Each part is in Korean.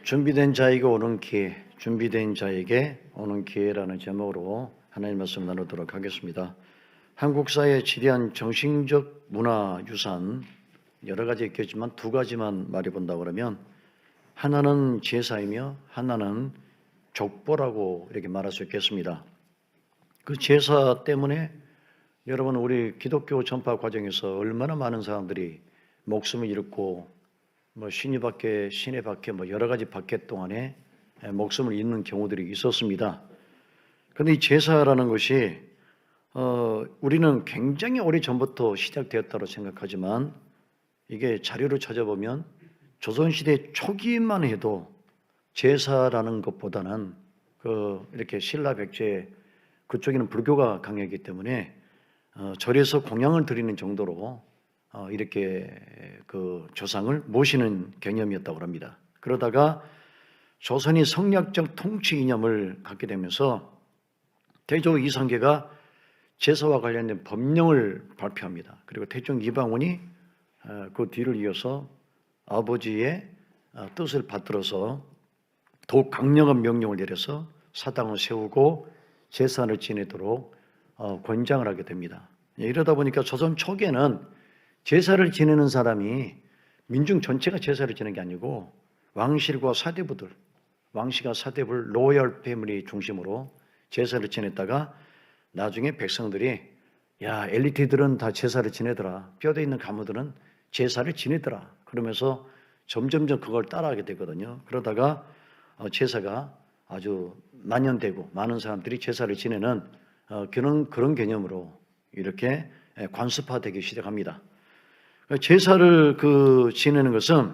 준비된 자에게 오는 기회, 준비된 자에게 오는 기회라는 제목으로 하나님 말씀 나누도록 하겠습니다. 한국 사회의 지대한 정신적 문화유산 여러 가지 있겠지만 두 가지만 말해 본다 그러면 하나는 제사이며 하나는 족보라고 이렇게 말할 수 있겠습니다. 그 제사 때문에 여러분 우리 기독교 전파 과정에서 얼마나 많은 사람들이 목숨을 잃고 신이 밖에 시내 밖에 여러 가지 밖에 동안에 목숨을 잃는 경우들이 있었습니다. 그런데 이 제사라는 것이 우리는 굉장히 오래 전부터 시작되었다고 생각하지만 이게 자료를 찾아보면 조선시대 초기만 해도 제사라는 것보다는 이렇게 신라 백제 그쪽에는 불교가 강하기 때문에 절에서 공양을 드리는 정도로 이렇게 그 조상을 모시는 개념이었다고 합니다. 그러다가 조선이 성략적 통치 이념을 갖게 되면서 태조 이성계가 제사와 관련된 법령을 발표합니다. 그리고 태종 이방원이 그 뒤를 이어서 아버지의 뜻을 받들어서 더욱 강력한 명령을 내려서 사당을 세우고 제사를 지내도록 권장을 하게 됩니다. 이러다 보니까 조선 초기에는 제사를 지내는 사람이 민중 전체가 제사를 지내는 게 아니고 왕실과 사대부들, 왕씨가 사대부를 로열 패밀리 중심으로 제사를 지냈다가 나중에 백성들이 야 엘리트들은 다 제사를 지내더라, 뼈대 있는 가무들은 제사를 지내더라 그러면서 점점점 그걸 따라하게 되거든요. 그러다가 제사가 아주 만연되고 많은 사람들이 제사를 지내는 그런 개념으로 이렇게 관습화되기 시작합니다. 제사를 지내는 것은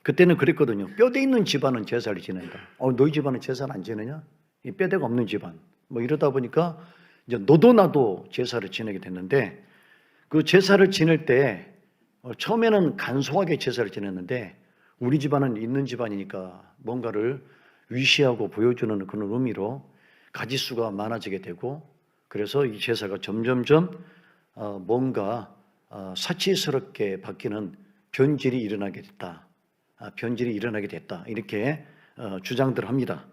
그때는 그랬거든요. 뼈대 있는 집안은 제사를 지낸다. 너희 집안은 제사를 안 지내냐? 이 뼈대가 없는 집안. 이러다 보니까 이제 너도 나도 제사를 지내게 됐는데 그 제사를 지낼 때 처음에는 간소하게 제사를 지냈는데 우리 집안은 있는 집안이니까 뭔가를 위시하고 보여주는 그런 의미로 가지수가 많아지게 되고 그래서 이 제사가 점점점 뭔가 사치스럽게 바뀌는 변질이 일어나게 됐다. 이렇게 주장들 합니다.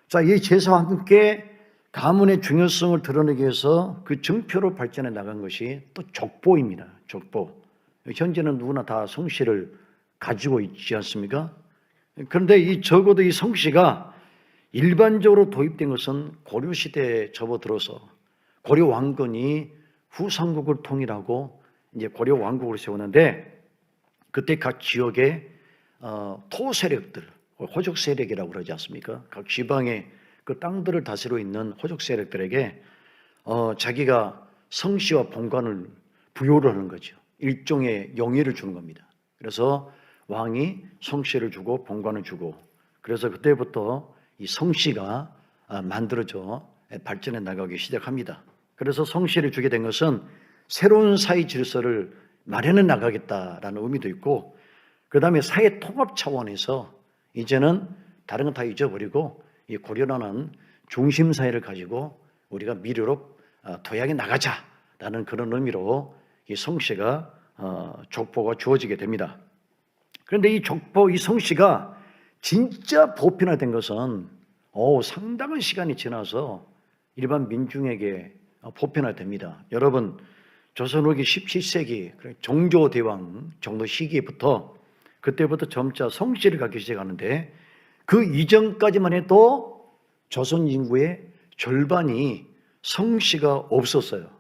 자, 이 제사와 함께 가문의 중요성을 드러내기 위해서 그 증표로 발전해 나간 것이 또 족보입니다. 족보. 현재는 누구나 다 성씨를 가지고 있지 않습니까? 그런데 적어도 이 성씨가 일반적으로 도입된 것은 고려시대에 접어들어서 고려 왕건이 후삼국을 통일하고 이제 고려 왕국을 세우는데 그때 각 지역의 토 세력들, 호족 세력이라고 그러지 않습니까? 각 지방의 그 땅들을 다스리고 있는 호족 세력들에게 자기가 성씨와 본관을 부여를 하는 거죠. 일종의 영예를 주는 겁니다. 그래서 왕이 성씨를 주고 본관을 주고 그래서 그때부터 이 성씨가 만들어져 발전해 나가기 시작합니다. 그래서 성씨를 주게 된 것은 새로운 사회 질서를 마련해 나가겠다라는 의미도 있고 그 다음에 사회 통합 차원에서 이제는 다른 건 다 잊어버리고 이 고려라는 중심 사회를 가지고 우리가 미래로 도약해 나가자라는 그런 의미로 이 성씨가 족보가 주어지게 됩니다. 그런데 이 족보, 이 성씨가 진짜 보편화된 것은 상당한 시간이 지나서 일반 민중에게 보편화됩니다. 여러분 조선 후기 17세기 정조대왕 정도 시기부터 그때부터 점차 성씨를 갖기 시작하는데 그 이전까지만 해도 조선 인구의 절반이 성씨가 없었어요.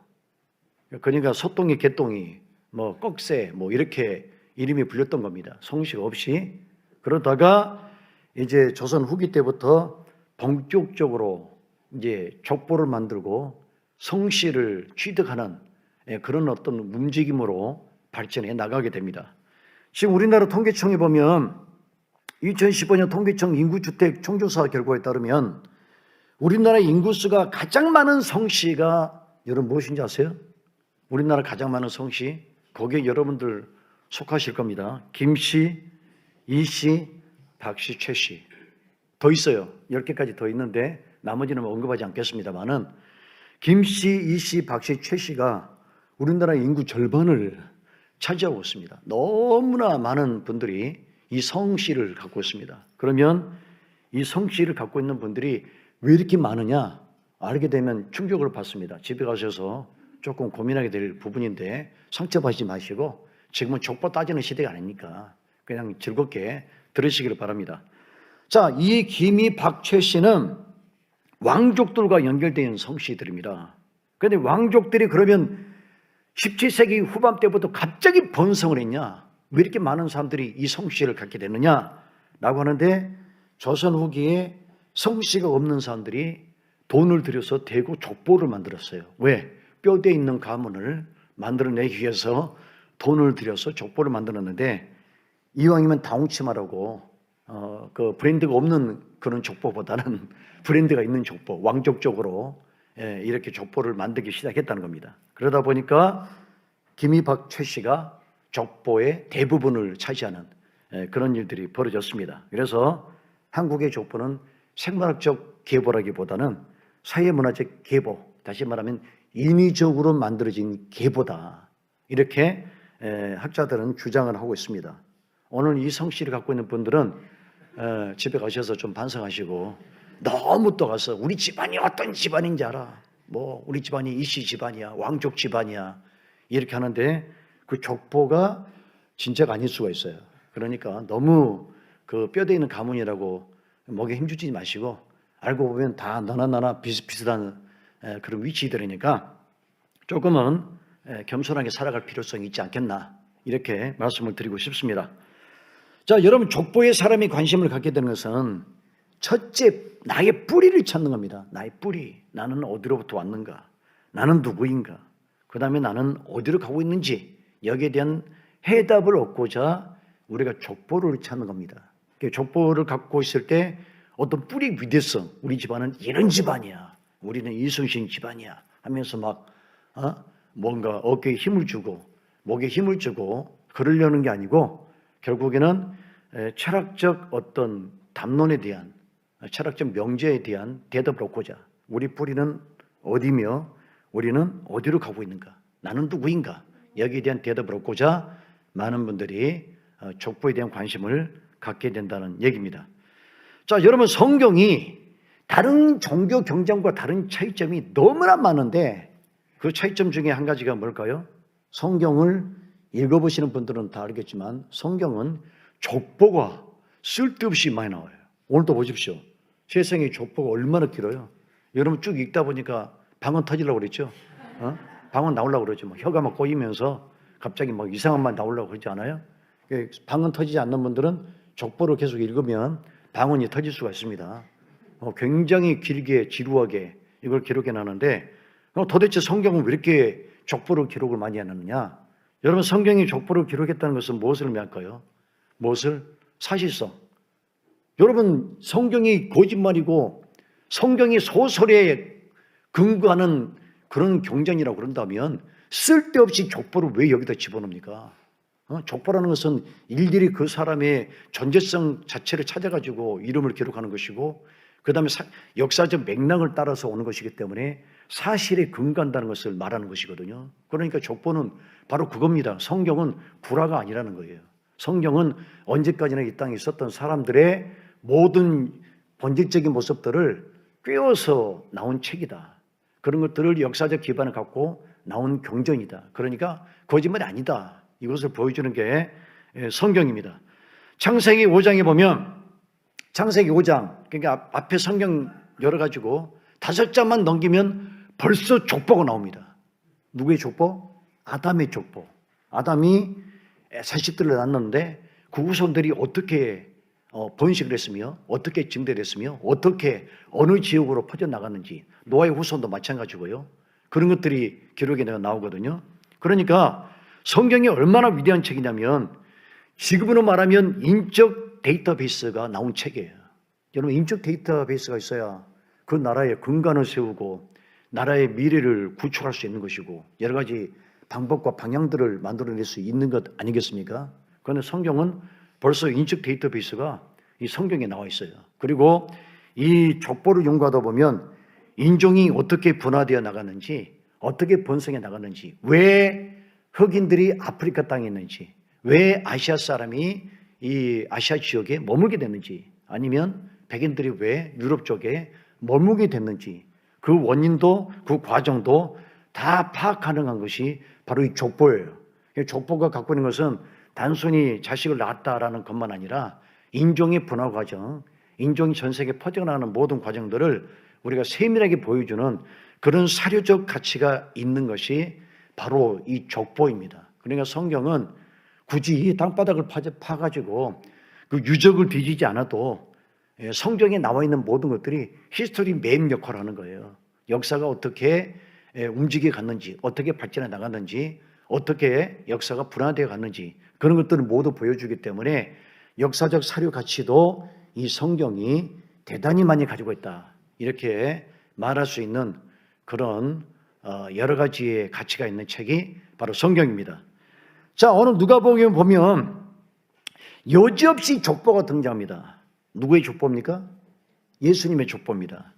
그러니까 소똥이 개똥이 꺽새 이렇게 이름이 불렸던 겁니다. 성씨가 없이. 그러다가 이제 조선 후기 때부터 본격적으로 이제 족보를 만들고 성씨를 취득하는 그런 어떤 움직임으로 발전해 나가게 됩니다. 지금 우리나라 통계청에 보면 2015년 통계청 인구주택 총조사 결과에 따르면 우리나라 인구수가 가장 많은 성씨가 여러분 무엇인지 아세요? 우리나라 가장 많은 성씨 거기에 여러분들 속하실 겁니다. 김씨, 이씨, 박씨, 최씨 더 있어요. 10개까지 더 있는데 나머지는 언급하지 않겠습니다만은 김씨, 이씨, 박씨, 최씨가 우리나라 인구 절반을 차지하고 있습니다. 너무나 많은 분들이 이 성씨를 갖고 있습니다. 그러면 이 성씨를 갖고 있는 분들이 왜 이렇게 많으냐 알게 되면 충격을 받습니다. 집에 가셔서 조금 고민하게 될 부분인데 상처받지 마시고, 지금은 족보 따지는 시대가 아니니까 그냥 즐겁게 들으시기를 바랍니다. 자, 이 김이 박최 씨는 왕족들과 연결되어 있는 성씨들입니다. 그런데 왕족들이 그러면 17세기 후반 때부터 갑자기 번성을 했냐? 왜 이렇게 많은 사람들이 이 성씨를 갖게 되느냐? 라고 하는데, 조선 후기에 성씨가 없는 사람들이 돈을 들여서 대고 족보를 만들었어요. 왜? 뼈대 있는 가문을 만들어내기 위해서 돈을 들여서 족보를 만들었는데, 이왕이면 다홍치마라고 그 브랜드가 없는 그런 족보보다는 브랜드가 있는 족보, 왕족 쪽으로 이렇게 족보를 만들기 시작했다는 겁니다. 그러다 보니까 김이 박최 씨가 족보의 대부분을 차지하는 그런 일들이 벌어졌습니다. 그래서 한국의 족보는 생물학적 계보라기보다는 사회문화적 계보, 다시 말하면 인위적으로 만들어진 계보다, 이렇게 학자들은 주장을 하고 있습니다. 오늘 이 성씨를 갖고 있는 분들은 집에 가셔서 좀 반성하시고, 너무 또 가서 우리 집안이 어떤 집안인지 알아, 뭐 우리 집안이 이씨 집안이야, 왕족 집안이야, 이렇게 하는데 그 족보가 진짜가 아닐 수가 있어요. 그러니까 너무 그 뼈대 있는 가문이라고 목에 힘주지 마시고, 알고 보면 다 너나 나나 비슷비슷한 그런 위치들이니까 조금은 겸손하게 살아갈 필요성이 있지 않겠나, 이렇게 말씀을 드리고 싶습니다. 자, 여러분, 족보에 사람이 관심을 갖게 되는 것은 첫째, 나의 뿌리를 찾는 겁니다. 나의 뿌리, 나는 어디로부터 왔는가, 나는 누구인가, 그 다음에 나는 어디로 가고 있는지, 여기에 대한 해답을 얻고자 우리가 족보를 찾는 겁니다. 족보를 갖고 있을 때 어떤 뿌리 위대성, 우리 집안은 이런 집안이야, 우리는 이순신 집안이야 하면서 막 뭔가 어깨에 힘을 주고 목에 힘을 주고 그러려는 게 아니고, 결국에는 철학적 어떤 담론에 대한, 철학적 명제에 대한 대답을 얻고자, 우리 뿌리는 어디며 우리는 어디로 가고 있는가, 나는 누구인가, 여기에 대한 대답을 얻고자 많은 분들이 족보에 대한 관심을 갖게 된다는 얘기입니다. 자, 여러분, 성경이 다른 종교 경전과 다른 차이점이 너무나 많은데, 그 차이점 중에 한 가지가 뭘까요? 성경을 읽어보시는 분들은 다 알겠지만 성경은 족보가 쓸데없이 많이 나와요. 오늘도 보십시오. 세상에 족보가 얼마나 길어요. 여러분 쭉 읽다 보니까 방언 터지려고 그랬죠. 방언 나오려고 그러죠. 뭐 혀가 막 꼬이면서 갑자기 막 이상한 말 나오려고 그러지 않아요? 방언 터지지 않는 분들은 족보를 계속 읽으면 방언이 터질 수가 있습니다. 굉장히 길게 지루하게 이걸 기록해 놨는데, 도대체 성경은 왜 이렇게 족보를 기록을 많이 하느냐? 여러분, 성경이 족보를 기록했다는 것은 무엇을 의미할까요? 무엇을? 사실성. 여러분, 성경이 거짓말이고 성경이 소설에 근거하는 그런 경전이라고 그런다면 쓸데없이 족보를 왜 여기다 집어넣습니까? 족보라는 것은 일일이 그 사람의 존재성 자체를 찾아가지고 이름을 기록하는 것이고, 그 다음에 역사적 맥락을 따라서 오는 것이기 때문에 사실에 근거한다는 것을 말하는 것이거든요. 그러니까 족보는 바로 그겁니다. 성경은 불화가 아니라는 거예요. 성경은 언제까지나 이 땅에 있었던 사람들의 모든 본질적인 모습들을 꿰어서 나온 책이다. 그런 것들을 역사적 기반을 갖고 나온 경전이다. 그러니까 거짓말이 아니다. 이것을 보여주는 게 성경입니다. 창세기 5장에 보면, 창세기 5장, 그러니까 앞에 성경 열어가지고 5장만 넘기면 벌써 족보가 나옵니다. 누구의 족보? 아담의 족보. 아담이 자식들을 낳았는데 그 후손들이 어떻게 번식을 했으며, 어떻게 증대됐으며, 어떻게 어느 지역으로 퍼져나갔는지, 노아의 후손도 마찬가지고요. 그런 것들이 기록에 나오거든요. 그러니까 성경이 얼마나 위대한 책이냐면, 지금으로 말하면 인적 데이터베이스가 나온 책이에요. 여러분, 인적 데이터베이스가 있어야 그 나라의 근간을 세우고 나라의 미래를 구축할 수 있는 것이고, 여러 가지 방법과 방향들을 만들어낼 수 있는 것 아니겠습니까? 그런데 성경은 벌써 인적 데이터베이스가 이 성경에 나와 있어요. 그리고 이 족보를 연구하다 보면 인종이 어떻게 분화되어 나가는지, 어떻게 번성해 나가는지, 왜 흑인들이 아프리카 땅에 있는지, 왜 아시아 사람이 이 아시아 지역에 머물게 됐는지, 아니면 백인들이 왜 유럽 쪽에 머물게 됐는지, 그 원인도 그 과정도 다 파악 가능한 것이 바로 이 족보예요. 족보가 갖고 있는 것은 단순히 자식을 낳았다라는 것만 아니라 인종의 분화 과정, 인종이 전 세계에 퍼져나가는 모든 과정들을 우리가 세밀하게 보여주는 그런 사료적 가치가 있는 것이 바로 이 족보입니다. 그러니까 성경은 굳이 땅바닥을 파가지고 그 유적을 뒤지지 않아도 성경에 나와 있는 모든 것들이 히스토리 맵 역할을 하는 거예요. 역사가 어떻게 움직여 갔는지, 어떻게 발전해 나갔는지, 어떻게 역사가 분화되어 갔는지, 그런 것들을 모두 보여주기 때문에 역사적 사료 가치도 이 성경이 대단히 많이 가지고 있다, 이렇게 말할 수 있는 그런 여러 가지의 가치가 있는 책이 바로 성경입니다. 자, 오늘 누가복음 보면 여지없이 족보가 등장합니다. 누구의 족보입니까? 예수님의 족보입니다.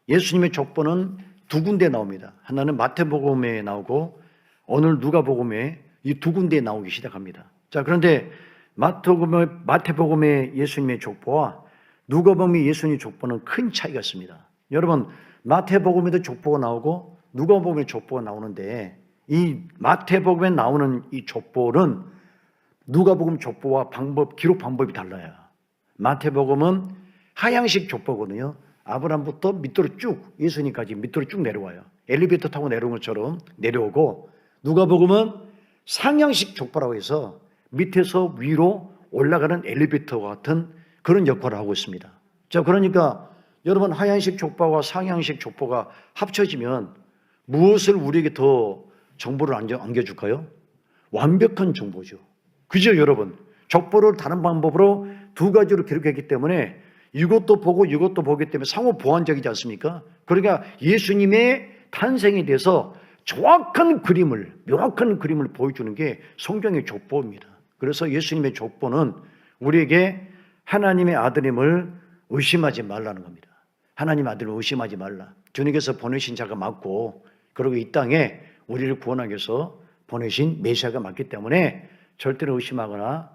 예수님의 족보는 두 군데 나옵니다. 하나는 마태복음에 나오고 오늘 누가복음에 이 두 군데에 나오기 시작합니다. 자, 그런데 마태복음의 예수님의 족보와 누가복음의 예수님의 족보는 큰 차이가 있습니다. 여러분, 마태복음에도 족보가 나오고 누가복음에 족보가 나오는데, 이 마태복음에 나오는 이 족보는 누가복음 족보와 기록 방법이 달라요. 마태복음은 하향식 족보거든요. 아브라함부터 밑으로 쭉, 예수님까지 밑으로 쭉 내려와요. 엘리베이터 타고 내려온 것처럼 내려오고, 누가복음은 상향식 족보라고 해서 밑에서 위로 올라가는 엘리베이터와 같은 그런 역할을 하고 있습니다. 자, 그러니까 여러분, 하향식 족보와 상향식 족보가 합쳐지면 무엇을 우리에게 더 정보를 안겨줄까요? 완벽한 정보죠. 그죠, 여러분? 족보를 다른 방법으로 두 가지로 기록했기 때문에 이것도 보고 이것도 보기 때문에 상호 보완적이지 않습니까? 그러니까 예수님의 탄생에 대해서 정확한 그림을, 명확한 그림을 보여주는 게 성경의 족보입니다. 그래서 예수님의 족보는 우리에게 하나님의 아들임을 의심하지 말라는 겁니다. 하나님의 아들을 의심하지 말라. 주님께서 보내신 자가 맞고, 그리고 이 땅에 우리를 구원하기 위해서 보내신 메시아가 맞기 때문에 절대로 의심하거나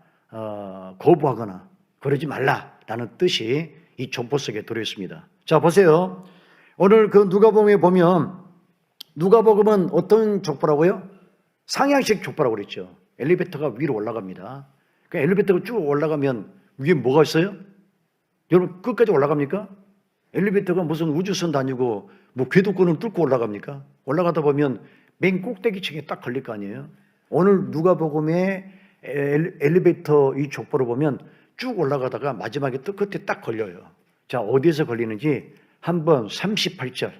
거부하거나 그러지 말라라는 뜻이 이 족보 속에 들어있습니다. 자, 보세요. 오늘 그 누가복음에 보면, 누가복음은 어떤 족보라고요? 상향식 족보라고 그랬죠. 엘리베이터가 위로 올라갑니다. 그 엘리베이터가 쭉 올라가면 위에 뭐가 있어요? 여러분, 끝까지 올라갑니까? 엘리베이터가 무슨 우주선 다니고 뭐 궤도권을 뚫고 올라갑니까? 올라가다 보면 맨 꼭대기층에 딱 걸릴 거 아니에요? 오늘 누가복음의 엘리베이터 이 족보를 보면 쭉 올라가다가 마지막에 끝에 딱 걸려요. 자, 어디에서 걸리는지 한번 38절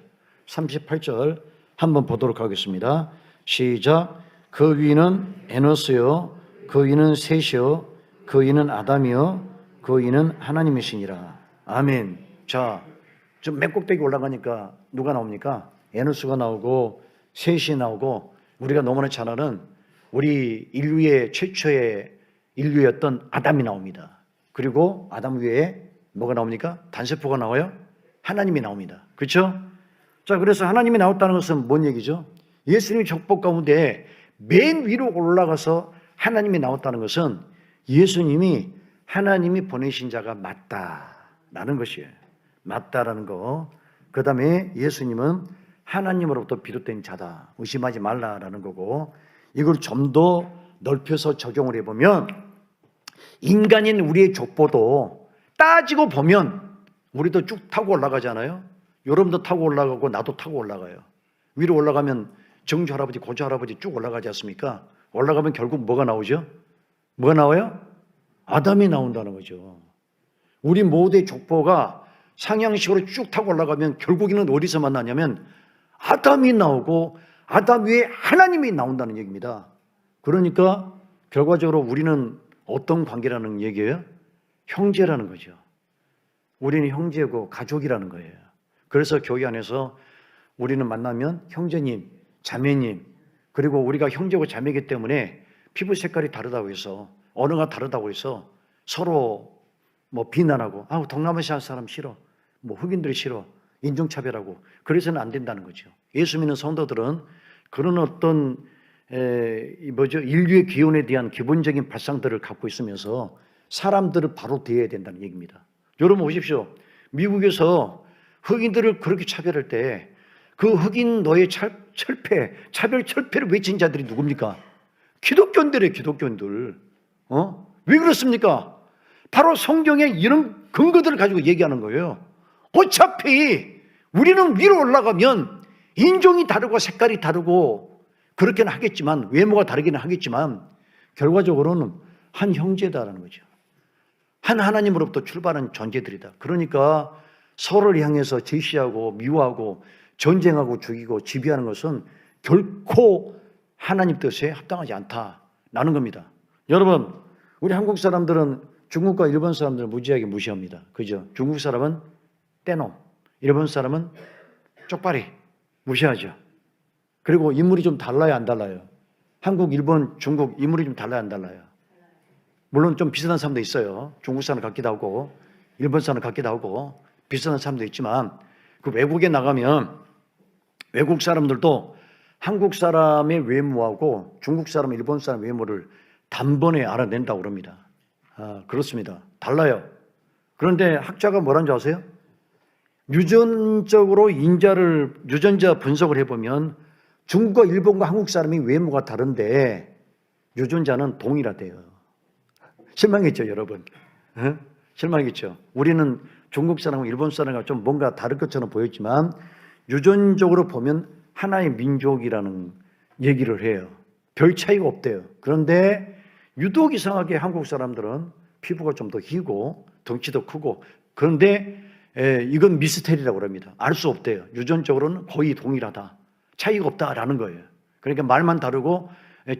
한번 보도록 하겠습니다. 시작. 그 위는 에노스요, 그 위는 셋이요, 그 위는 아담이요, 그 위는 하나님이시니라. 아멘. 자, 좀 맨 꼭대기 올라가니까 누가 나옵니까? 에노스가 나오고 셋이 나오고, 우리가 너무나 잘 아는 우리 인류의 최초의 인류였던 아담이 나옵니다. 그리고 아담 위에 뭐가 나옵니까? 단세포가 나와요? 하나님이 나옵니다. 그렇죠? 자, 그래서 하나님이 나왔다는 것은 뭔 얘기죠? 예수님의 족보 가운데 맨 위로 올라가서 하나님이 나왔다는 것은 예수님이 하나님이 보내신 자가 맞다라는 것이에요. 맞다라는 거. 그 다음에 예수님은 하나님으로부터 비롯된 자다, 의심하지 말라라는 거고, 이걸 좀 더 넓혀서 적용을 해보면 인간인 우리의 족보도 따지고 보면 우리도 쭉 타고 올라가잖아요. 여러분도 타고 올라가고 나도 타고 올라가요. 위로 올라가면 정주 할아버지, 고조 할아버지 쭉 올라가지 않습니까? 올라가면 결국 뭐가 나오죠? 뭐가 나와요? 아담이 나온다는 거죠. 우리 모두의 족보가 상향식으로 쭉 타고 올라가면 결국에는 어디서 만나냐면 아담이 나오고 아담 위에 하나님이 나온다는 얘기입니다. 그러니까 결과적으로 우리는 어떤 관계라는 얘기예요? 형제라는 거죠. 우리는 형제고 가족이라는 거예요. 그래서 교회 안에서 우리는 만나면 형제님, 자매님, 그리고 우리가 형제고 자매이기 때문에 피부 색깔이 다르다고 해서, 언어가 다르다고 해서 서로 뭐 비난하고, 동남아시아 사람 싫어, 뭐 흑인들이 싫어, 인종차별하고 그래서는 안 된다는 거죠. 예수 믿는 성도들은 그런 어떤 인류의 기원에 대한 기본적인 발상들을 갖고 있으면서 사람들을 바로 대해야 된다는 얘기입니다. 여러분 보십시오. 미국에서 흑인들을 그렇게 차별할 때 그 흑인 너의 철폐, 차별 철폐를 외친 자들이 누굽니까? 기독교인들이에요, 기독교인들. 왜 그렇습니까? 바로 성경에 이런 근거들을 가지고 얘기하는 거예요. 어차피 우리는 위로 올라가면 인종이 다르고 색깔이 다르고 그렇게는 하겠지만, 외모가 다르기는 하겠지만 결과적으로는 한 형제다라는 거죠. 한 하나님으로부터 출발한 존재들이다. 그러니까 서로를 향해서 제시하고 미워하고 전쟁하고 죽이고 지배하는 것은 결코 하나님 뜻에 합당하지 않다라는 겁니다. 여러분, 우리 한국 사람들은 중국과 일본 사람들을 무지하게 무시합니다. 그죠? 중국 사람은 떼놈, 일본 사람은 쪽발이 무시하죠. 그리고 인물이 좀 달라요, 안 달라요? 한국, 일본, 중국 인물이 좀 달라요, 안 달라요? 물론 좀 비슷한 사람도 있어요. 중국 사람 같기도 하고 일본 사람 같기도 하고 비슷한 사람도 있지만, 그 외국에 나가면 외국 사람들도 한국 사람의 외모하고 중국 사람, 일본 사람 외모를 단번에 알아낸다고 그럽니다. 그렇습니다. 달라요. 그런데 학자가 뭐라는 줄 아세요? 유전적으로 유전자 분석을 해보면 중국과 일본과 한국 사람이 외모가 다른데 유전자는 동일하대요. 실망했죠, 여러분? 실망했죠. 우리는 중국 사람과 일본 사람과 좀 뭔가 다를 것처럼 보였지만 유전적으로 보면 하나의 민족이라는 얘기를 해요. 별 차이가 없대요. 그런데 유독 이상하게 한국 사람들은 피부가 좀 더 희고 덩치도 크고, 그런데 이건 미스테리라고 합니다. 알 수 없대요. 유전적으로는 거의 동일하다, 차이가 없다라는 거예요. 그러니까 말만 다르고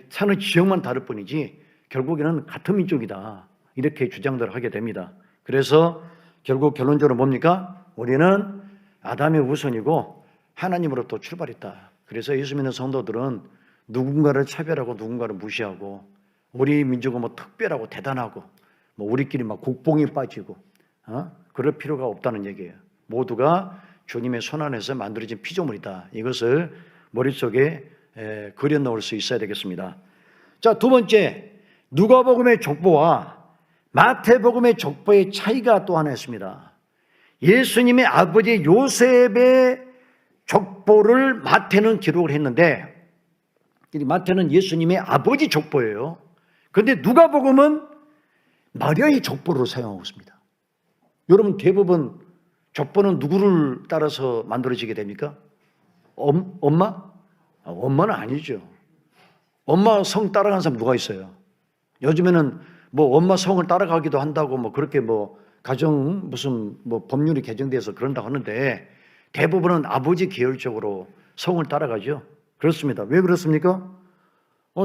사는 지역만 다를 뿐이지 결국에는 같은 민족이다, 이렇게 주장들을 하게 됩니다. 그래서 결국 결론적으로 뭡니까? 우리는 아담의 후손이고 하나님으로부터 출발했다. 그래서 예수 믿는 성도들은 누군가를 차별하고 누군가를 무시하고 우리 민족은 뭐 특별하고 대단하고 뭐 우리끼리 막 곡봉이 빠지고 그럴 필요가 없다는 얘기예요. 모두가 주님의 손안에서 만들어진 피조물이다. 이것을 머릿속에 그려 넣을 수 있어야 되겠습니다. 자, 두 번째, 누가복음의 족보와 마태복음의 족보의 차이가 또 하나 있습니다. 예수님의 아버지 요셉의 족보를 마태는 기록을 했는데, 마태는 예수님의 아버지 족보예요. 그런데 누가복음은 마리아의 족보를 사용하고 있습니다. 여러분, 대부분 족보는 누구를 따라서 만들어지게 됩니까? 엄마? 엄마는 아니죠. 엄마 성 따라가는 사람 누가 있어요? 요즘에는 뭐 엄마 성을 따라가기도 한다고 뭐 그렇게 뭐 가정 무슨 뭐 법률이 개정돼서 그런다고 하는데, 대부분은 아버지 계열적으로 성을 따라가죠. 그렇습니다. 왜 그렇습니까?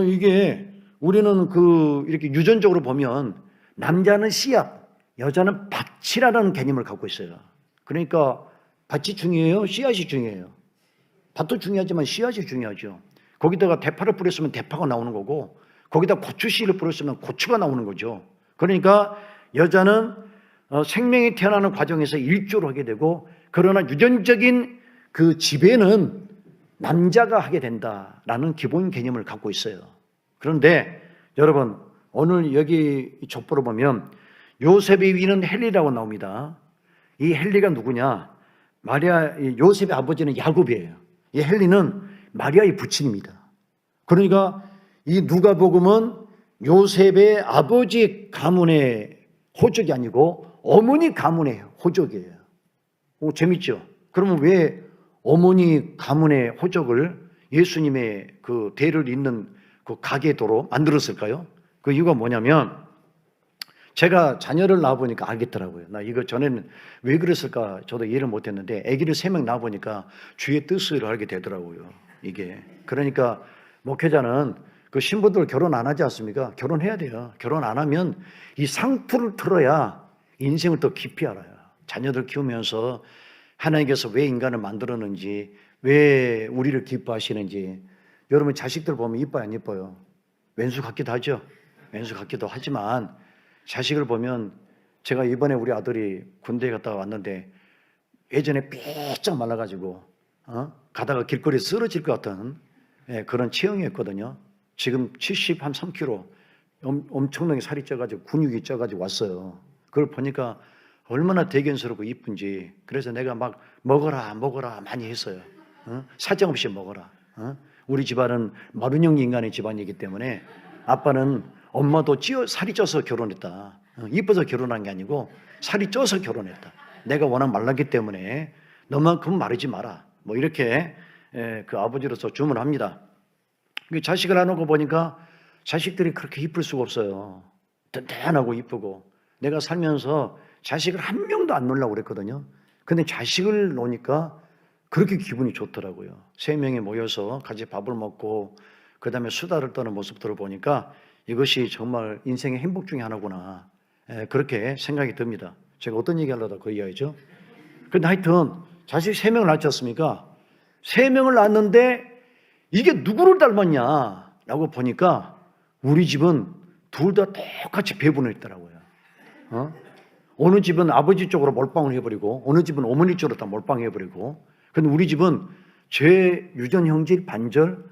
이게 우리는 이렇게 유전적으로 보면 남자는 씨앗, 여자는 밭이라는 개념을 갖고 있어요. 그러니까 밭이 중요해요? 씨앗이 중요해요? 밭도 중요하지만 씨앗이 중요하죠. 거기다가 대파를 뿌렸으면 대파가 나오는 거고, 거기다 고추 씨를 뿌렸으면 고추가 나오는 거죠. 그러니까 여자는 생명이 태어나는 과정에서 일조를 하게 되고, 그러나 유전적인 그 지배는 남자가 하게 된다라는 기본 개념을 갖고 있어요. 그런데 여러분, 오늘 여기 족보를 보면 요셉의 위는 헬리라고 나옵니다. 이 헬리가 누구냐? 요셉의 아버지는 야곱이에요. 이 헬리는 마리아의 부친입니다. 그러니까 이 누가복음은 요셉의 아버지 가문의 호적이 아니고 어머니 가문의 호적이에요. 재밌죠? 그러면 왜 어머니 가문의 호적을 예수님의 그 대를 잇는 그 가계도로 만들었을까요? 그 이유가 뭐냐면, 제가 자녀를 낳아보니까 알겠더라고요. 나 이거 전에는 왜 그랬을까 저도 이해를 못했는데, 아기를 3명 낳아보니까 주의 뜻을 알게 되더라고요. 이게 그러니까 목회자는 그 신부들 결혼 안 하지 않습니까? 결혼해야 돼요. 결혼 안 하면 이 상투를 틀어야 인생을 더 깊이 알아요. 자녀들 키우면서 하나님께서 왜 인간을 만들었는지, 왜 우리를 기뻐하시는지. 여러분, 자식들 보면 이뻐요, 안 이뻐요? 왼수 같기도 하죠. 왼수 같기도 하지만 자식을 보면, 제가 이번에 우리 아들이 군대에 갔다 왔는데 예전에 삐쩍 말라가지고 가다가 길거리에 쓰러질 것 같은 그런 체형이었거든요. 지금 73kg, 엄청나게 살이 쪄가지고 근육이 쪄가지고 왔어요. 그걸 보니까 얼마나 대견스럽고 이쁜지. 그래서 내가 막 먹어라 많이 했어요. 사정없이 먹어라. 우리 집안은 마른형 인간의 집안이기 때문에 아빠는 엄마도 살이 쪄서 결혼했다. 이뻐서 결혼한 게 아니고 살이 쪄서 결혼했다. 내가 워낙 말랐기 때문에 너만큼 마르지 마라. 뭐 이렇게 그 아버지로서 주문합니다. 자식을 안 오고 보니까 자식들이 그렇게 이쁠 수가 없어요. 든든하고 이쁘고. 내가 살면서 자식을 한 명도 안 놓으려고 그랬거든요. 근데 자식을 놓으니까 그렇게 기분이 좋더라고요. 3명이 모여서 같이 밥을 먹고 그 다음에 수다를 떠는 모습들을 보니까 이것이 정말 인생의 행복 중에 하나구나. 그렇게 생각이 듭니다. 제가 어떤 얘기 하려다 그 이야기죠. 근데 하여튼 자식 3명을 낳지 않습니까? 3명을 낳았는데 이게 누구를 닮았냐라고 보니까 우리 집은 둘 다 똑같이 배분을 했더라고요. 어느 집은 아버지 쪽으로 몰빵을 해버리고 어느 집은 어머니 쪽으로 다 몰빵해버리고. 근데 우리 집은 제 유전 형질 반절,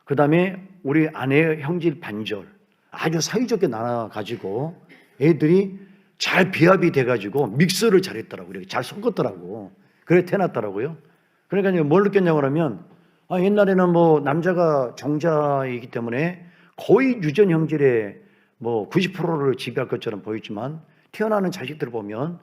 그 다음에 우리 아내의 형질 반절, 아주 사이좋게 나눠가지고 애들이 잘 비합이 돼가지고 믹스를 잘했더라고요. 잘 섞었더라고. 그래 태어났더라고요. 그러니까 이제 뭘 느꼈냐고 하면 옛날에는 뭐 남자가 정자이기 때문에 거의 유전 형질의 뭐 90%를 지배할 것처럼 보이지만 태어나는 자식들을 보면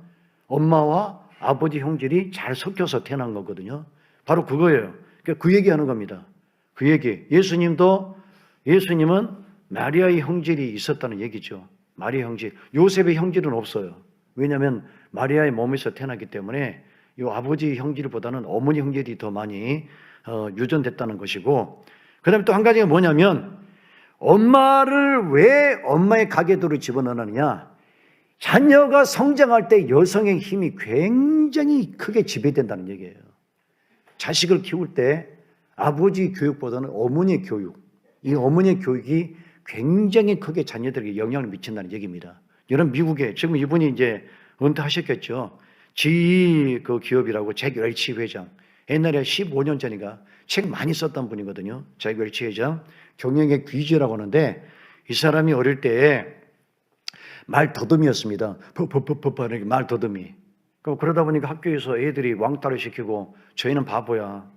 엄마와 아버지 형질이 잘 섞여서 태어난 거거든요. 바로 그거예요. 그 얘기하는 겁니다. 그 얘기. 예수님은 마리아의 형질이 있었다는 얘기죠. 마리아 형질. 요셉의 형질은 없어요. 왜냐하면 마리아의 몸에서 태어났기 때문에 이 아버지 형질보다는 어머니 형질이 더 많이 유전됐다는 것이고, 그 다음에 또 한 가지가 뭐냐면 엄마를 왜 엄마의 가계도로 집어넣느냐. 자녀가 성장할 때 여성의 힘이 굉장히 크게 지배된다는 얘기예요. 자식을 키울 때 아버지 교육보다는 어머니의 교육, 이 어머니의 교육이 굉장히 크게 자녀들에게 영향을 미친다는 얘기입니다. 여러분 미국에 지금 이분이 이제 은퇴하셨겠죠. GE 그 기업이라고 잭 웰치 회장, 옛날에 15년 전인가 책 많이 썼던 분이거든요. 잭 웰치 회장, 경영의 귀재라고 하는데 이 사람이 어릴 때 말 더듬이였습니다. 말 더듬이. 그러다 보니까 학교에서 애들이 왕따를 시키고 저희는 바보야.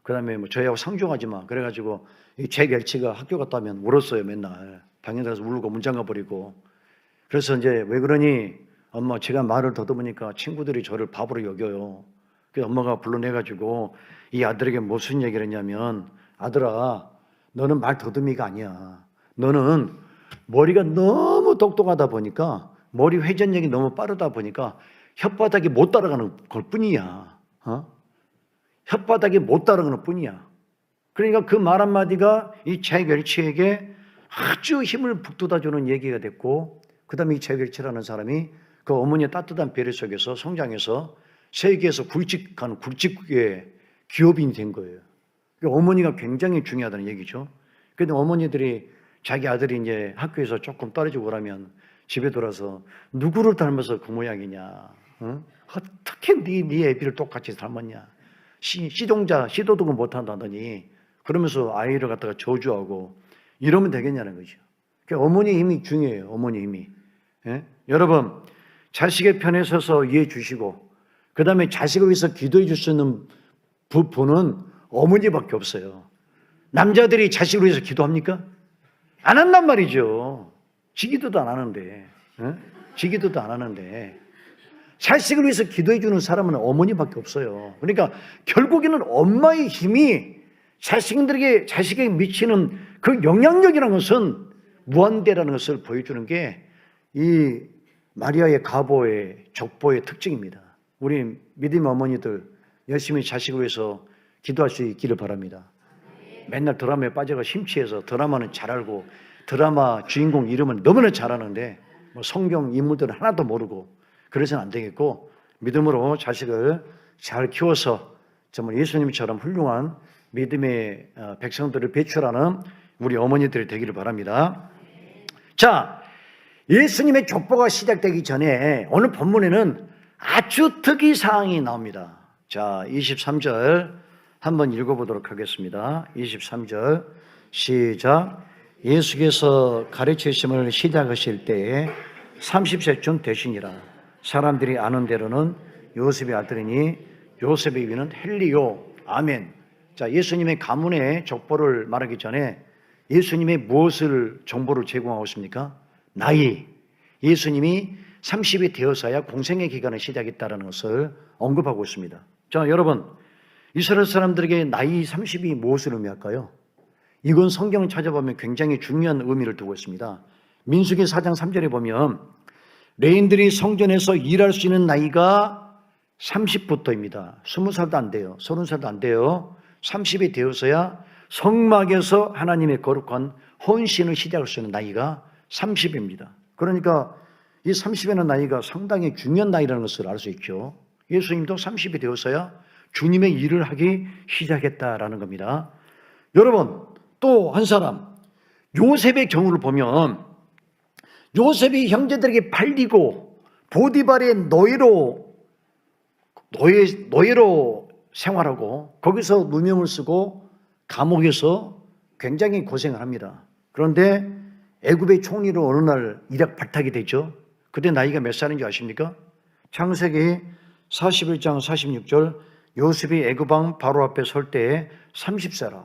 그 다음에 뭐 저희하고 상종하지 마. 그래가지고 이 잭 웰치가 학교 갔다 오면 울었어요. 맨날 방에 들어가서 울고 문장가 버리고. 그래서 이제 왜 그러니 엄마 제가 말을 더듬으니까 친구들이 저를 바보로 여겨요. 그래서 엄마가 불러내가지고 이 아들에게 무슨 얘기를 했냐면 아들아 너는 말 더듬이가 아니야. 너는 머리가 너무 똑똑하다 보니까 머리 회전력이 너무 빠르다 보니까 혓바닥이 못 따라가는 걸 뿐이야. 혓바닥이 못 따라가는 뿐이야. 그러니까 그 말 한마디가 이 잭 웰치에게 아주 힘을 북돋아주는 얘기가 됐고, 그 다음에 이 잭 웰치라는 사람이 그 어머니의 따뜻한 배려 속에서 성장해서 세계에서 굵직한 굵직의 기업인이 된 거예요. 그러니까 어머니가 굉장히 중요하다는 얘기죠. 그런데 어머니들이 자기 아들이 이제 학교에서 조금 떨어지고 그러면 집에 돌아서 누구를 닮아서 그 모양이냐? 어떻게 네 애비를 똑같이 닮았냐? 시도도 못한다더니 그러면서 아이를 갖다가 저주하고 이러면 되겠냐는 거죠. 그러니까 어머니의 힘이 중요해요. 어머니의 힘이. 예? 여러분 자식의 편에 서서 이해해 주시고 그 다음에 자식을 위해서 기도해 줄 수 있는 분은 어머니밖에 없어요. 남자들이 자식을 위해서 기도합니까? 안 한단 말이죠. 지기도도 안 하는데. 지기도도 안 하는데. 자식을 위해서 기도해 주는 사람은 어머니밖에 없어요. 그러니까 결국에는 엄마의 힘이 자식에게 미치는 그 영향력이라는 것은 무한대라는 것을 보여주는 게 이 마리아의 가보의 족보의 특징입니다. 우리 믿음의 어머니들 열심히 자식을 위해서 기도할 수 있기를 바랍니다. 맨날 드라마에 빠져가 심취해서 드라마는 잘 알고 드라마 주인공 이름은 너무나 잘하는데 뭐 성경 인물들은 하나도 모르고 그래서는 안 되겠고 믿음으로 자식을 잘 키워서 정말 예수님처럼 훌륭한 믿음의 백성들을 배출하는 우리 어머니들이 되기를 바랍니다. 자, 예수님의 족보가 시작되기 전에 오늘 본문에는 아주 특이사항이 나옵니다. 자, 23절 한번 읽어보도록 하겠습니다. 23절 시작. 예수께서 가르치심을 시작하실 때에 30세쯤 되시니라. 사람들이 아는 대로는 요셉의 아들이니 요셉의 이름은 헬리요. 아멘. 자, 예수님의 가문의 족보를 말하기 전에 예수님의 무엇을 정보를 제공하고 있습니까? 나이. 예수님이 30이 되어서야 공생의 기간을 시작했다는 것을 언급하고 있습니다. 자, 여러분, 이스라엘 사람들에게 나이 30이 무엇을 의미할까요? 이건 성경을 찾아보면 굉장히 중요한 의미를 두고 있습니다. 민수기 4장 3절에 보면 레인들이 성전에서 일할 수 있는 나이가 30부터입니다. 20살도 안 돼요. 30살도 안 돼요. 30이 되어서야 성막에서 하나님의 거룩한 헌신을 시작할 수 있는 나이가 30입니다. 그러니까 이 30이라는 나이가 상당히 중요한 나이라는 것을 알 수 있죠. 예수님도 30이 되어서야 주님의 일을 하기 시작했다라는 겁니다. 여러분, 또 한 사람, 요셉의 경우를 보면 요셉이 형제들에게 팔리고 보디발의 노예로 생활하고 거기서 누명을 쓰고 감옥에서 굉장히 고생을 합니다. 그런데 애굽의 총리로 어느 날 일확발탁이 되죠. 그때 나이가 몇 살인지 아십니까? 창세기 41장 46절 요셉이 애굽왕 바로 앞에 설 때에 30세라.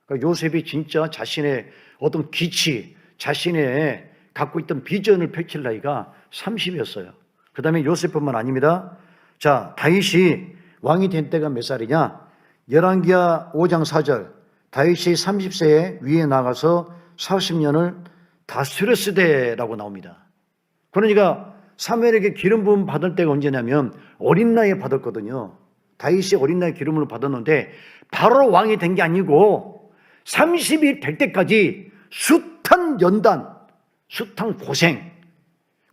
그러니까 요셉이 진짜 자신의 어떤 기치, 자신의 갖고 있던 비전을 펼칠 나이가 30이었어요. 그 다음에 요셉뿐만 아닙니다. 자, 다윗이 왕이 된 때가 몇 살이냐? 열왕기하 5장 4절 다윗이 30세에 위에 나가서 40년을 다스렸으되라고 나옵니다. 그러니까 사무엘에게 기름 부음 받을 때가 언제냐면 어린 나이에 받았거든요. 다윗이 어린 나이에 기름을 받았는데 바로 왕이 된 게 아니고 30이 될 때까지 숱한 연단, 숱한 고생,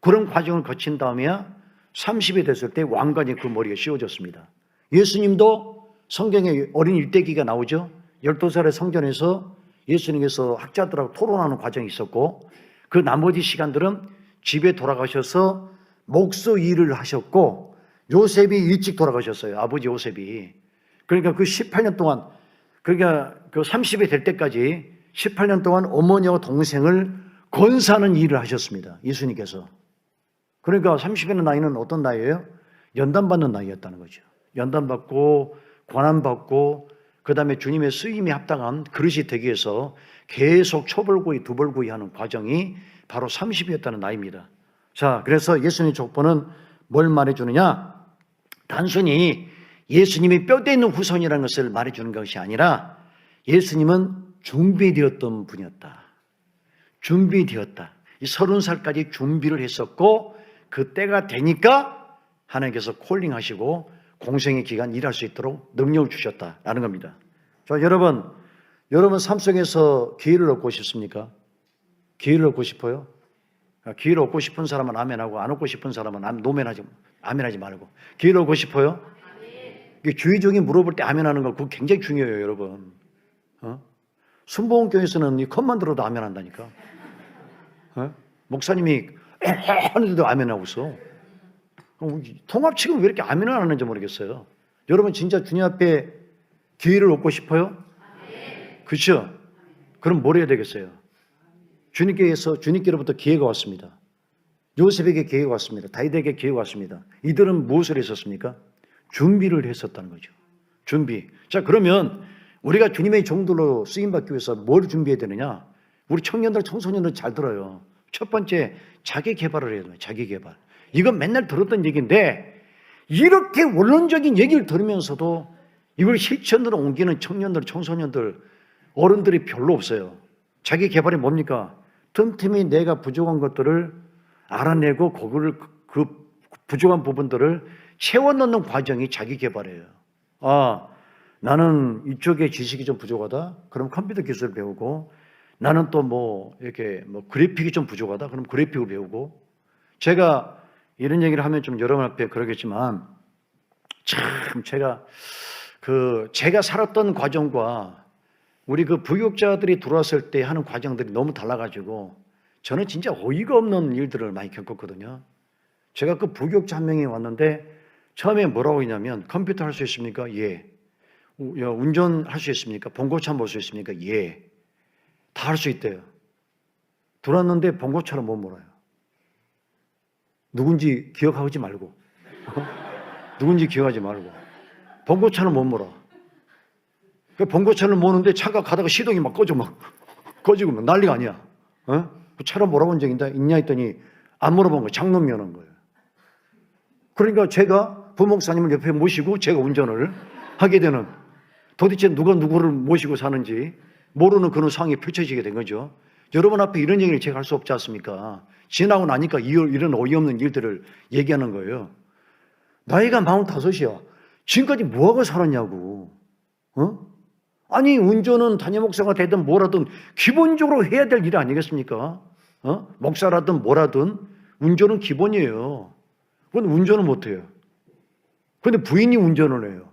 그런 과정을 거친 다음에야 30이 됐을 때 왕관이 그 머리에 씌워졌습니다. 예수님도 성경에 어린 일대기가 나오죠. 12살의 성전에서 예수님께서 학자들하고 토론하는 과정이 있었고 그 나머지 시간들은 집에 돌아가셔서 목수 일을 하셨고 요셉이 일찍 돌아가셨어요. 아버지 요셉이. 그러니까 그 18년 동안, 그러니까 그 30이 될 때까지 18년 동안 어머니와 동생을 건사하는 일을 하셨습니다. 예수님께서. 그러니까 30이라는 나이는 어떤 나이예요? 연단받는 나이였다는 거죠. 연단받고 고난받고 그 다음에 주님의 쓰임에 합당한 그릇이 되기 위해서 계속 초벌구이 두벌구이 하는 과정이 바로 30이었다는 나이입니다. 자, 그래서 예수님의 족보는 뭘 말해주느냐? 단순히 예수님이 뼈대 있는 후손이라는 것을 말해주는 것이 아니라 예수님은 준비되었던 분이었다. 준비되었다. 이 30살까지 준비를 했었고 그 때가 되니까 하나님께서 콜링하시고 공생의 기간 일할 수 있도록 능력을 주셨다라는 겁니다. 자, 여러분 삶 속에서 기회를 얻고 싶습니까? 기회를 얻고 싶어요? 기회를 얻고 싶은 사람은 아멘하고 안 얻고 싶은 사람은 아멘하지 말고. 기회를 얻고 싶어요? 주의적인 물어볼 때 아멘하는 거 그거 굉장히 중요해요, 여러분. 순복음교회에서는 이 컷만 들어도 아멘한다니까. 목사님이 하는데도 아멘하고 있어. 통합 지금 왜 이렇게 아멘을 안 하는지 모르겠어요. 여러분 진짜 주님 앞에 기회를 얻고 싶어요? 그렇죠? 그럼 뭘 해야 되겠어요? 주님께로부터 기회가 왔습니다. 요셉에게 기회가 왔습니다. 다윗에게 기회가 왔습니다. 이들은 무엇을 했었습니까? 준비를 했었다는 거죠. 준비. 자, 그러면 우리가 주님의 종들로 쓰임받기 위해서 뭘 준비해야 되느냐? 우리 청년들, 청소년들 잘 들어요. 첫 번째, 자기 개발을 해야 돼요. 자기 개발. 이건 맨날 들었던 얘기인데 이렇게 원론적인 얘기를 들으면서도 이걸 실천으로 옮기는 청년들, 청소년들, 어른들이 별로 없어요. 자기 개발이 뭡니까? 틈틈이 내가 부족한 것들을 알아내고 그 부족한 부분들을 채워 넣는 과정이 자기 개발이에요. 나는 이쪽에 지식이 좀 부족하다. 그럼 컴퓨터 기술을 배우고 나는 또 이렇게 그래픽이 좀 부족하다. 그럼 그래픽을 배우고 제가 이런 얘기를 하면 좀 여러분 앞에 그러겠지만 참 제가 살았던 과정과 우리 그 부교육자들이 들어왔을 때 하는 과정들이 너무 달라가지고 저는 진짜 어이가 없는 일들을 많이 겪었거든요. 제가 그 부교육자 한 명이 왔는데 처음에 뭐라고 했냐면 컴퓨터 할 수 있습니까? 예. 운전할 수 있습니까? 봉고차 몰 수 있습니까? 예. 다 할 수 있대요. 들어왔는데 본 것처럼 못 몰아요. 누군지 기억하지 말고 누군지 기억하지 말고 본 것처럼 못 몰아. 본 것처럼 모는데 차가 가다가 시동이 막 꺼지고 막 난리가 아니야. 차로 몰아본 적 있냐 했더니 안 물어본 거예요. 장롱면허인 거예요. 그러니까 제가 부목사님을 옆에 모시고 제가 운전을 하게 되는, 도대체 누가 누구를 모시고 사는지 모르는 그런 상황이 펼쳐지게 된 거죠. 여러분 앞에 이런 얘기를 제가 할 수 없지 않습니까? 지나고 나니까 이런 어이없는 일들을 얘기하는 거예요. 나이가 45이야. 지금까지 뭐하고 살았냐고. 아니, 운전은 담임 목사가 되든 뭐라든 기본적으로 해야 될 일 아니겠습니까? 목사라든 뭐라든 운전은 기본이에요. 그런데 운전을 못해요. 그런데 부인이 운전을 해요.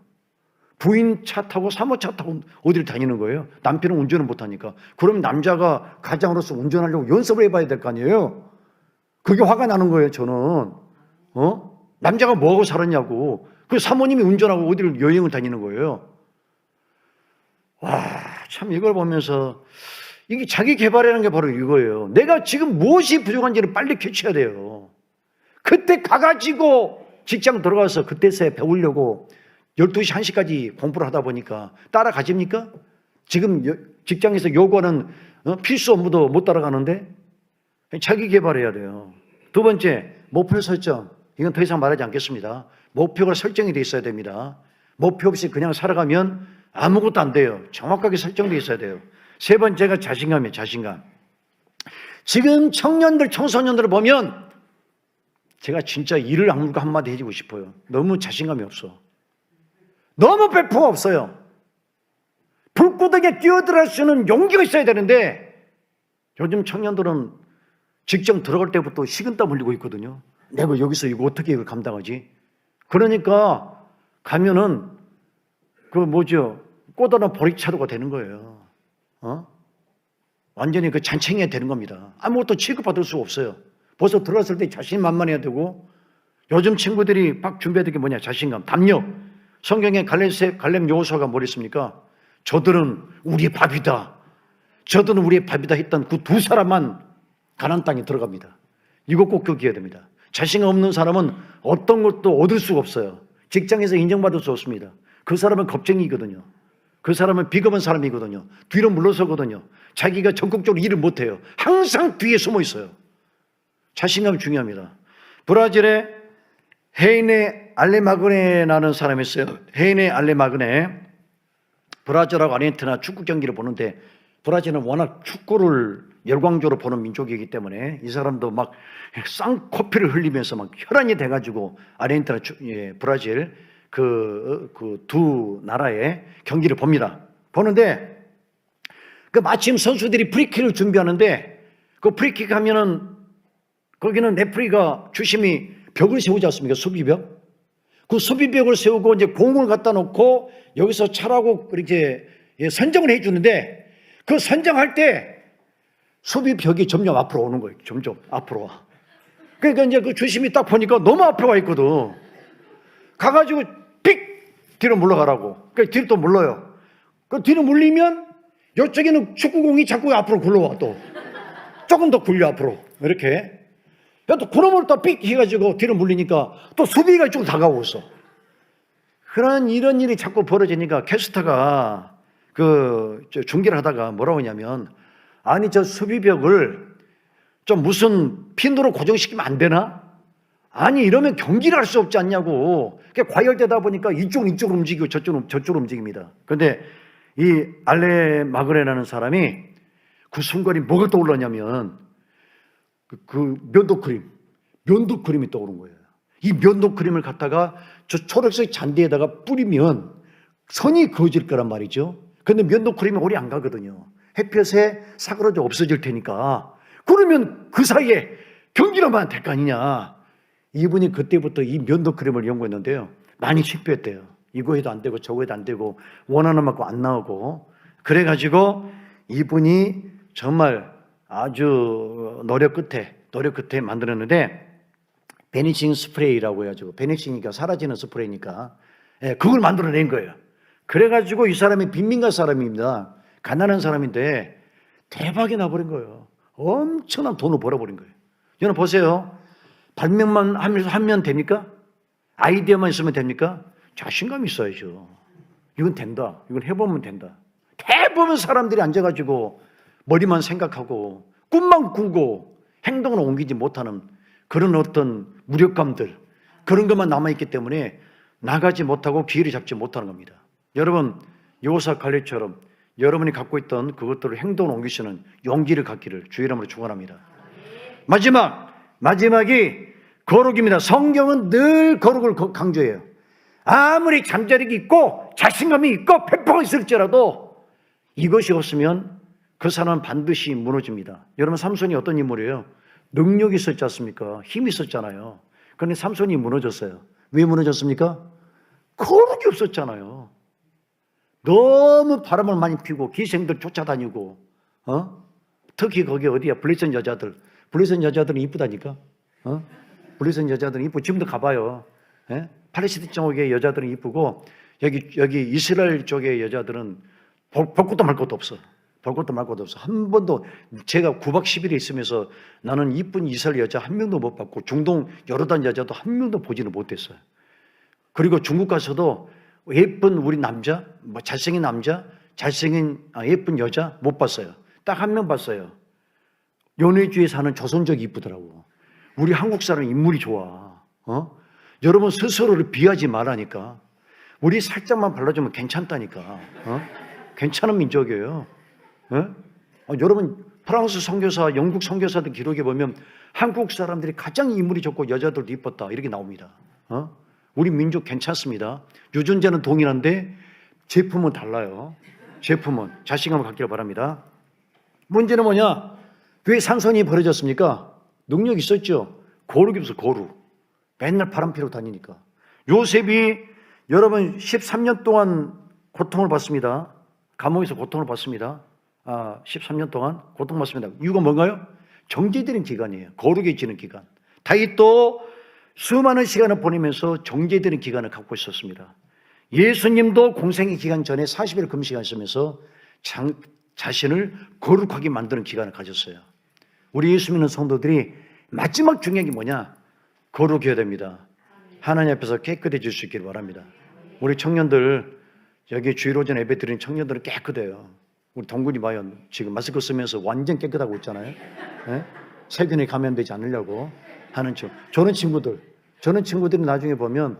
부인 차 타고 사모차 타고 어디를 다니는 거예요? 남편은 운전을 못하니까. 그럼 남자가 가장으로서 운전하려고 연습을 해봐야 될 거 아니에요? 그게 화가 나는 거예요, 저는. 남자가 뭐하고 살았냐고. 그 사모님이 운전하고 어디를 여행을 다니는 거예요. 와, 참 이걸 보면서 이게 자기 개발이라는 게 바로 이거예요. 내가 지금 무엇이 부족한지를 빨리 캐치해야 돼요. 그때 가가지고 직장 들어가서 그때서야 배우려고 12시, 1시까지 공부를 하다 보니까 따라가집니까? 지금 직장에서 요구하는 필수 업무도 못 따라가는데 자기 개발해야 돼요. 두 번째, 목표 설정. 이건 더 이상 말하지 않겠습니다. 목표가 설정이 돼 있어야 됩니다. 목표 없이 그냥 살아가면 아무것도 안 돼요. 정확하게 설정돼 있어야 돼요. 세 번째가 자신감이에요. 자신감. 지금 청년들, 청소년들을 보면 제가 진짜 이를 악물고 한마디 해주고 싶어요. 너무 자신감이 없어. 너무 배포가 없어요. 불구덩이에 뛰어들어갈 수 있는 용기가 있어야 되는데 요즘 청년들은 직장 들어갈 때부터 식은땀 흘리고 있거든요. 내가 여기서 이거 어떻게 이걸 감당하지? 그러니까 가면은 꼬다나 보리차로가 되는 거예요. 완전히 그 잔챙이가 되는 겁니다. 아무것도 취급받을 수가 없어요. 벌써 들어갔을 때 자신만만해야 되고, 요즘 친구들이 막 준비해야 될 게 뭐냐? 자신감, 담력. 성경에 갈렙 여호수아가 뭐 했습니까? 저들은 우리의 밥이다. 저들은 우리의 밥이다 했던 그 두 사람만 가나안 땅에 들어갑니다. 이거 꼭 기억해야 됩니다. 자신감 없는 사람은 어떤 것도 얻을 수가 없어요. 직장에서 인정받을 수 없습니다. 그 사람은 겁쟁이거든요. 그 사람은 비겁한 사람이거든요. 뒤로 물러서거든요. 자기가 적극적으로 일을 못해요. 항상 뒤에 숨어 있어요. 자신감이 중요합니다. 브라질에 헤이네 알레마그네라는 사람이 있어요. 헤이네 알레마그네. 브라질하고 아르헨티나 축구 경기를 보는데, 브라질은 워낙 축구를 열광적으로 보는 민족이기 때문에 이 사람도 막 쌍코피를 흘리면서 막 혈안이 돼가지고 아르헨티나, 브라질 그 두 나라의 경기를 봅니다. 보는데 그 마침 선수들이 프리킥을 준비하는데, 그 프리킥 하면은 거기는 레프리가 주심이 벽을 세우지 않습니까? 수비벽. 그 수비벽을 세우고 이제 공을 갖다 놓고 여기서 차라고 이렇게 선정을 해주는데, 그 선정할 때 수비벽이 점점 앞으로 오는 거예요. 점점 앞으로 와. 그러니까 이제 그 주심이 딱 보니까 너무 앞으로 와 있거든. 가가지고 픽! 뒤로 물러가라고. 그러니까 뒤로 또 물러요. 그 뒤로 물리면 이쪽에는 축구공이 자꾸 앞으로 굴러와 또. 조금 더 굴려 앞으로. 이렇게. 또 구름을 또 삑 해가지고 뒤로 물리니까 또 수비가 쭉 다가오고 있어. 이런 일이 자꾸 벌어지니까 캐스터가 중계를 하다가 뭐라고 하냐면, 아니 저 수비벽을 좀 무슨 핀으로 고정시키면 안 되나? 아니 이러면 경기를 할 수 없지 않냐고. 과열되다 보니까 이쪽으로 움직이고 저쪽으로 움직입니다. 그런데 이 알레마그네라는 사람이 그 순간에 뭐가 떠올랐냐면 그 면도크림이 떠오른 거예요. 이 면도크림을 갖다가 저 초록색 잔디에다가 뿌리면 선이 그어질 거란 말이죠. 그런데 면도크림이 오래 안 가거든요. 햇볕에 사그러져 없어질 테니까. 그러면 그 사이에 경기를 하면 될 거 아니냐. 이분이 그때부터 이 면도크림을 연구했는데요. 많이 실패했대요. 이거 해도 안 되고 저거 해도 안 되고 원하는 만큼 안 나오고. 그래가지고 이분이 정말 아주 노력 끝에 만들었는데, 베니싱 스프레이라고 해가지고, 베니싱이니까 사라지는 스프레이니까, 그걸 만들어낸 거예요. 그래가지고 이 사람이 빈민가 사람입니다. 가난한 사람인데 대박이 나버린 거예요. 엄청난 돈을 벌어버린 거예요. 여러분 보세요. 발명만 하면 됩니까? 아이디어만 있으면 됩니까? 자신감이 있어야죠. 이건 된다. 이건 해보면 된다. 대부분 사람들이 앉아가지고 머리만 생각하고 꿈만 꾸고 행동을 옮기지 못하는 그런 어떤 무력감들, 그런 것만 남아있기 때문에 나가지 못하고 기회를 잡지 못하는 겁니다. 여러분, 요사 갈렙처럼 여러분이 갖고 있던 그것들을 행동을 옮기시는 용기를 갖기를 주의 이름으로 축원합니다. 마지막이 거룩입니다. 성경은 늘 거룩을 강조해요. 아무리 잠자력이 있고 자신감이 있고 배포가 있을지라도 이것이 없으면 그 사람은 반드시 무너집니다. 여러분, 삼손이 어떤 인물이에요? 능력이 있었지 않습니까? 힘이 있었잖아요. 그런데 삼손이 무너졌어요. 왜 무너졌습니까? 거룩이 없었잖아요. 너무 바람을 많이 피고 기생들 쫓아다니고, 특히 거기 어디야? 블레셋 여자들은 이쁘다니까. 블레셋 여자들은 이쁘고 지금도 가봐요. 예? 팔레스틴 쪽의 여자들은 이쁘고 여기 이스라엘 쪽의 여자들은 볼 것도 말 것도 없어. 한 번도 제가 9박 10일에 있으면서 나는 이쁜 이스라엘 여자 한 명도 못 봤고 중동 요르단 여자도 한 명도 보지는 못했어요. 그리고 중국 가서도 예쁜 우리 남자, 잘생긴 남자, 예쁜 여자 못 봤어요. 딱 한 명 봤어요. 연해주에 사는 조선족이 이쁘더라고. 우리 한국 사람 인물이 좋아. 여러분 스스로를 비하지 말라니까. 우리 살짝만 발라주면 괜찮다니까. 괜찮은 민족이에요. 여러분 프랑스 선교사, 영국 선교사들 기록에 보면 한국 사람들이 가장 인물이 좋고 여자들도 이뻤다 이렇게 나옵니다. 우리 민족 괜찮습니다. 유전자는 동일한데 제품은 달라요. 제품은 자신감을 갖기를 바랍니다. 문제는 뭐냐? 왜 삼손이 버려졌습니까? 능력이 있었죠. 거룩이 없어. 거룩. 맨날 바람 피러 다니니까. 요셉이 여러분 13년 동안 고통을 받습니다. 감옥에서 고통을 받습니다. 13년 동안 고통받습니다. 이유가 뭔가요? 정죄되는 기간이에요. 거룩해지는 기간. 다윗도 수많은 시간을 보내면서 정죄되는 기간을 갖고 있었습니다. 예수님도 공생의 기간 전에 40일 금식을 하시면서 자신을 거룩하게 만드는 기간을 가졌어요. 우리 예수 믿는 성도들이 마지막 중요한 게 뭐냐? 거룩해야 됩니다. 하나님 앞에서 깨끗해질 수 있기를 바랍니다. 우리 청년들, 여기 주일오전 예배 드리는 청년들은 깨끗해요. 우리 동군이 봐요. 지금 마스크 쓰면서 완전 깨끗하고 있잖아요. 네? 세균에 감염되지 않으려고 하는 척. 저는 친구들이 나중에 보면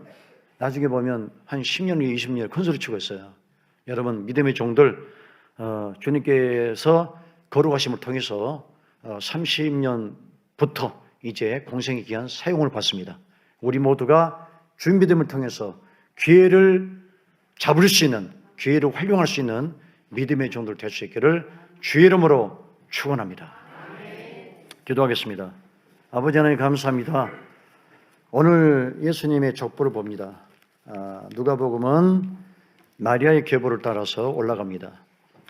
한 10년, 20년 큰 소리 치고 있어요. 여러분, 믿음의 종들, 주님께서 거룩하심을 통해서 30년부터 이제 공생의 기한 사용을 받습니다. 우리 모두가 주의 믿음을 통해서 기회를 잡을 수 있는, 기회를 활용할 수 있는 믿음의 종들 될 수 있기를 주의 이름으로 축원합니다. 기도하겠습니다. 아버지 하나님 감사합니다. 오늘 예수님의 족보를 봅니다. 누가복음은 마리아의 계보를 따라서 올라갑니다.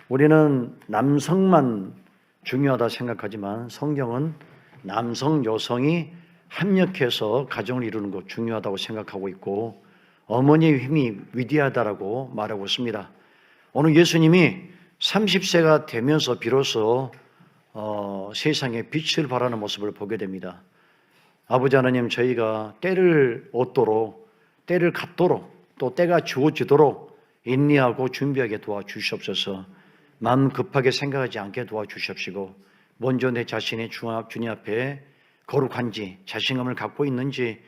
우리는 남성만 중요하다 생각하지만 성경은 남성, 여성이 합력해서 가정을 이루는 것 중요하다고 생각하고 있고 어머니의 힘이 위대하다라고 말하고 있습니다. 오늘 예수님이 30세가 되면서 비로소 세상에 빛을 발하는 모습을 보게 됩니다. 아버지 하나님, 저희가 때를 얻도록, 때를 갖도록, 또 때가 주어지도록 인내하고 준비하게 도와주시옵소서. 마음 급하게 생각하지 않게 도와주시옵시고 먼저 내 자신의 주님 앞에 거룩한지, 자신감을 갖고 있는지,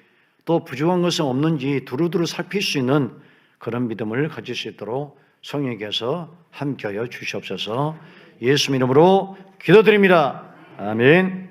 또 부족한 것은 없는지 두루두루 살필 수 있는 그런 믿음을 가질 수 있도록 성령께서 함께하여 주시옵소서. 예수 이름으로 기도드립니다. 아멘.